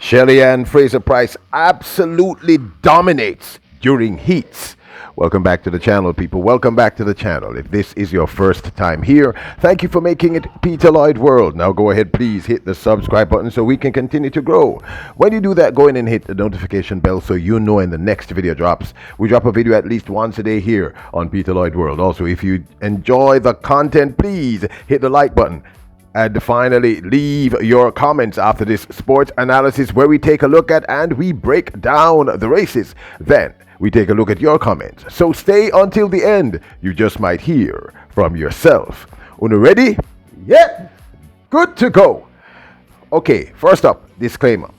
Shelly and Fraser Pryce absolutely dominates during heats. Welcome back to the channel, people. Welcome back to the channel. If this is your first time here, thank you for making it Peter Lloyd World. Now go ahead, please hit the subscribe button so we can continue to grow. When you do that, go in and hit the notification bell so you know when the next video drops. We drop a video at least once a day here on Peter Lloyd World. Also, if you enjoy the content, please hit the like button. And finally, leave your comments after this sports analysis where we take a look at and we break down the races. Then we take a look at your comments. So stay until the end. You just might hear from yourself. Una ready? Yeah. Good to go. Okay, first up, disclaimer.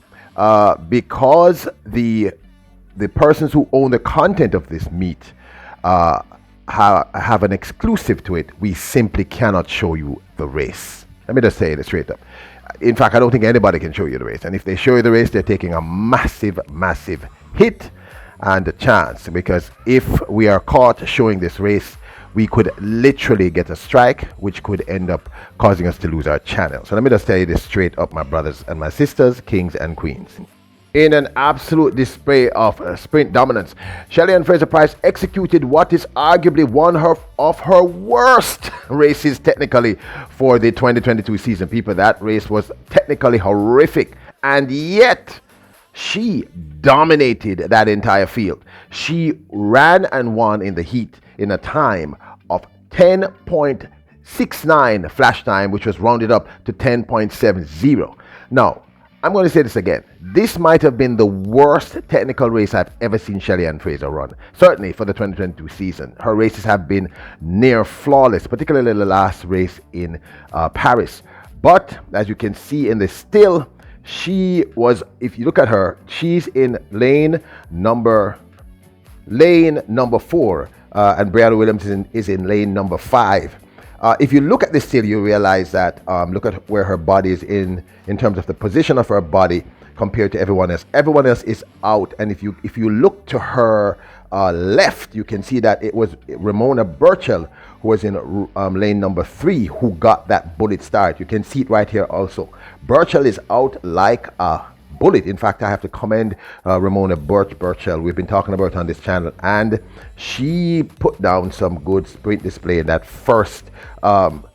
Because the persons who own the content of this meet have an exclusive to it, we simply cannot show you the race. Let me just say it straight up. In fact, I don't think anybody can show you the race. And if they show you the race, they're taking a massive, massive hit and a chance. Because if we are caught showing this race, we could literally get a strike, which could end up causing us to lose our channel. So let me just tell you this straight up, my brothers and my sisters, kings and queens. In an absolute display of sprint dominance, Shelly and Fraser Pryce executed what is arguably one of her worst races technically for the 2022 season. People, that race was technically horrific, and yet she dominated that entire field. She ran and won in the heat in a time of 10.69 flash time, which was rounded up to 10.70. Now, I'm going to say this again. This might have been the worst technical race I've ever seen Shelly and Fraser run. Certainly for the 2022 season. Her races have been near flawless, particularly the last race in Paris. But as you can see in the still, she was, if you look at her, she's in lane number 4, and Brianna Williams is in lane number 5. If you look at this still, you realize that, look at where her body is in terms of the position of her body compared to everyone else. Everyone else is out, and if you look to her left, you can see that it was Ramona Burchell who was in lane number 3 who got that bullet start. You can see it right here also. Burchell is out like a bullet. In fact, I have to commend Ramona Burchell. We've been talking about her on this channel, and she put down some good sprint display in that first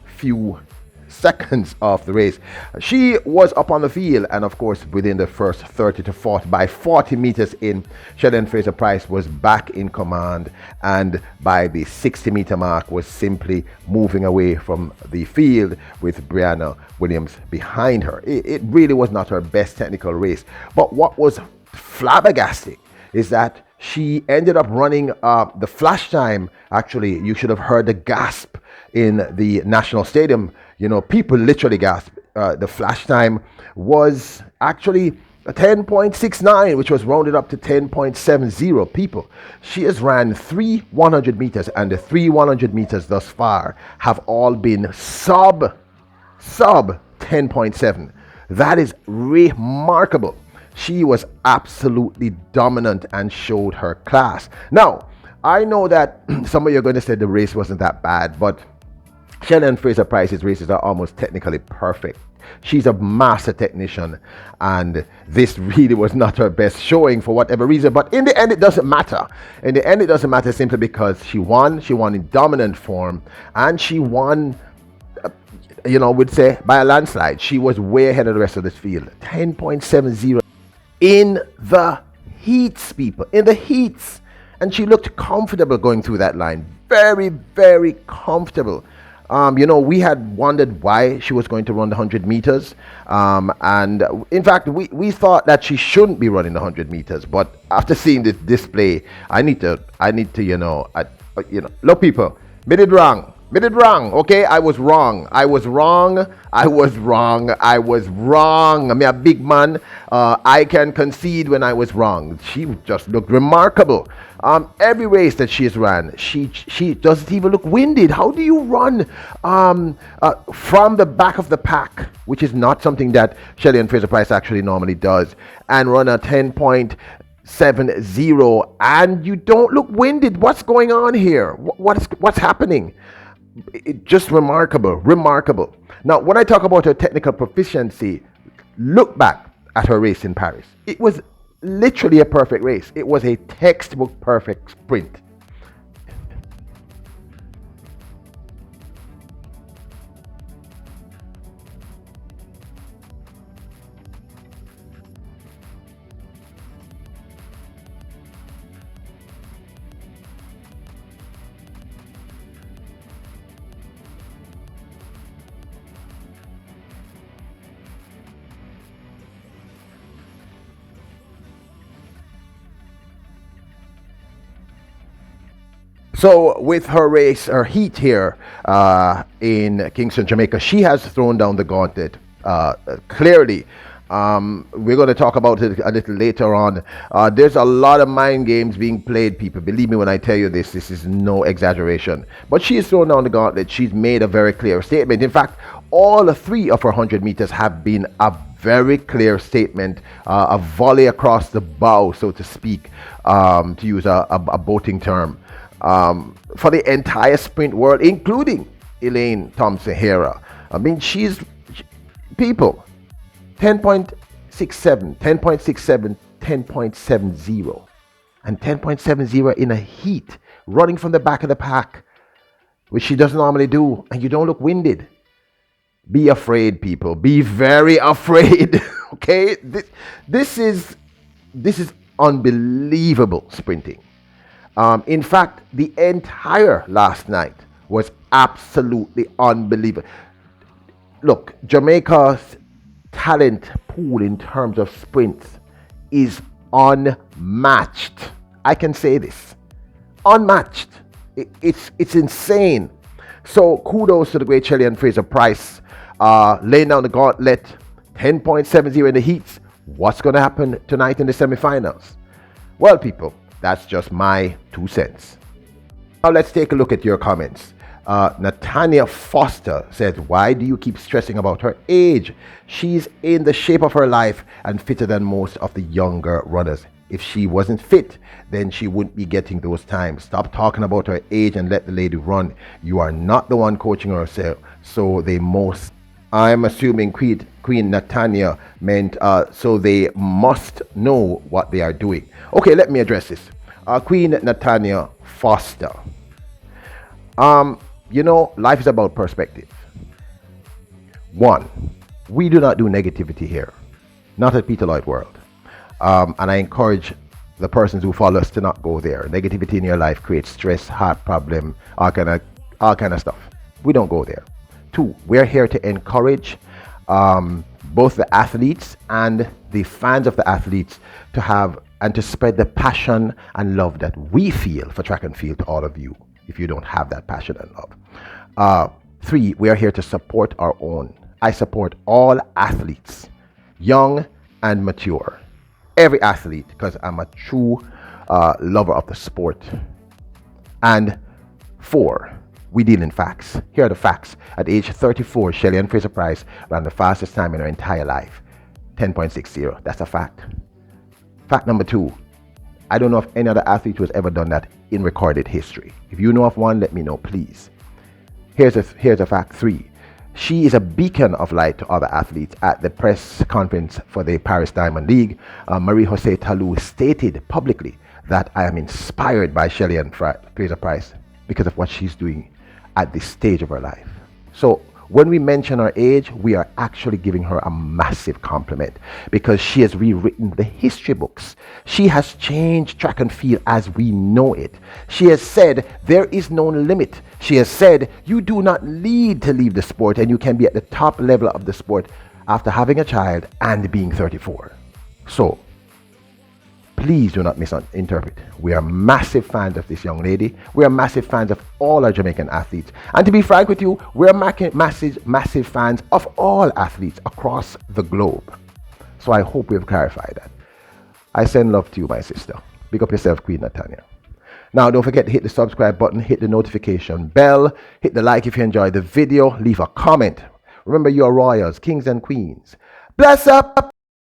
few seconds of the race. She was up on the field, and of course within the first 30 to 40, by 40 meters in, Shelly and Fraser Pryce was back in command, and by the 60-meter mark was simply moving away from the field with Brianna Williams behind her. It really was not her best technical race, but what was flabbergasting is that she ended up running the flash time. Actually, you should have heard the gasp in the National Stadium. You know, people literally gasped. The flash time was actually 10.69, which was rounded up to 10.70. People, she has ran 3 100 meters, and the 3 100 meters thus far have all been sub 10.7. That is remarkable. She was absolutely dominant and showed her class. Now, I know that some of you are going to say the race wasn't that bad, but Shelly and Fraser Pryce's races are almost technically perfect. She's a master technician, and this really was not her best showing for whatever reason. But in the end, it doesn't matter. In the end, it doesn't matter simply because she won. She won in dominant form, and she won, would say by a landslide. She was way ahead of the rest of this field. 10.70 in the heats, people, in the heats. And she looked comfortable going through that line. Very, very comfortable. We had wondered why she was going to run the 100 meters. And in fact, we thought that she shouldn't be running the 100 meters. But after seeing this display, I need to, look, people, made it wrong. Okay, I was wrong. I'm a big man. I can concede when I was wrong. She just looked remarkable. Every race that she has ran, she doesn't even look winded. How do you run from the back of the pack, which is not something that Shelly and Fraser Pryce actually normally does, and run a 10.70, and you don't look winded? What's going on here? What's happening? It just remarkable. Now, when I talk about her technical proficiency, look back at her race in Paris. It was literally a perfect race. It was a textbook perfect sprint. So with her race, her heat here in Kingston, Jamaica, she has thrown down the gauntlet clearly. We're going to talk about it a little later on. There's a lot of mind games being played, people. Believe me when I tell you this. This is no exaggeration. But she has thrown down the gauntlet. She's made a very clear statement. In fact, all three of her 100 meters have been a very clear statement, a volley across the bow, so to speak, to use a boating term. For the entire sprint world, including Elaine Thompson-Herah. I mean, people, 10.67, 10.67, 10.70, and 10.70 in a heat, running from the back of the pack, which she doesn't normally do, and you don't look winded. Be afraid, people. Be very afraid. Okay? This is unbelievable sprinting. In fact, the entire last night was absolutely unbelievable. Look, Jamaica's talent pool in terms of sprints is unmatched. I can say this. Unmatched. It's insane. So kudos to the great Shelly and Fraser Pryce laying down the gauntlet, 10.70 in the heats. What's going to happen tonight in the semifinals? Well, people, that's just my 2 cents. Now let's take a look at your comments. Natania Foster says, why do you keep stressing about her age? She's in the shape of her life and fitter than most of the younger runners. If she wasn't fit, then she wouldn't be getting those times. Stop talking about her age and let the lady run. You are not the one coaching her, so they most... I'm assuming Queen Natania meant so they must know what they are doing. Okay, let me address this. Queen Natania Foster. Life is about perspective. One, we do not do negativity here. Not at Peter Lloyd World. And I encourage the persons who follow us to not go there. Negativity in your life creates stress, heart problem, all kind of stuff. We don't go there. Two, we're here to encourage both the athletes and the fans of the athletes to have and to spread the passion and love that we feel for track and field to all of you, if you don't have that passion and love. Three, we are here to support our own. I support all athletes, young and mature. Every athlete, because I'm a true lover of the sport. And four, we deal in facts. Here are the facts. At age 34, Shelly and Fraser Pryce ran the fastest time in her entire life, 10.60. That's a fact. Fact number two, I don't know if any other athlete who has ever done that in recorded history. If you know of one, let me know, please. Here's a fact three. She is a beacon of light to other athletes. At the press conference for the Paris Diamond League, Marie-José Talou stated publicly that I am inspired by Shelly and Fraser Pryce because of what she's doing at this stage of her life. So when we mention her age, we are actually giving her a massive compliment because she has rewritten the history books. She has changed track and field as we know it. She has said there is no limit. She has said you do not need to leave the sport and you can be at the top level of the sport after having a child and being 34. So please do not misinterpret. We are massive fans of this young lady. We are massive fans of all our Jamaican athletes. And to be frank with you, we are massive fans of all athletes across the globe. So I hope we've clarified that. I send love to you, my sister. Big up yourself, Queen Natania. Now, don't forget to hit the subscribe button, hit the notification bell, hit the like if you enjoyed the video, leave a comment. Remember, you are royals, kings and queens. Bless up!